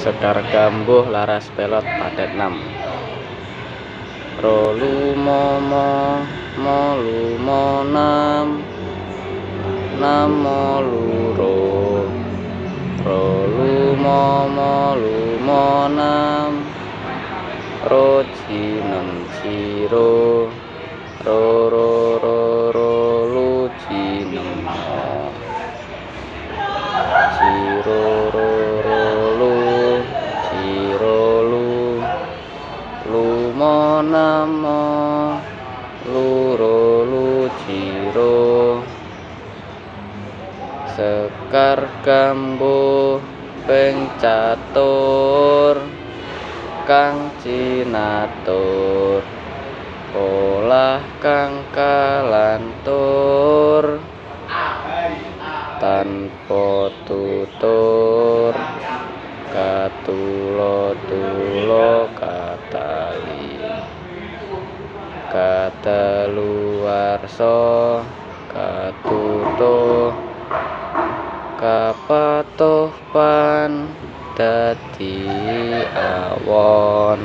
Sekar Gambuh laras pelot padet 6. Rolu momo molu monam namolu ro rolu momo lu monam ro cinem ciro ro ro ro ro lu cinem mo ciro ro ro lu ciro lu lu monam mo lu ro lu ciro Sekar Gambuh ping catur kang cinatur polah kang kalantur tanpa tutur katulo-tulo katali kadaluwarsa katutuh kapatuh pan dadi awon.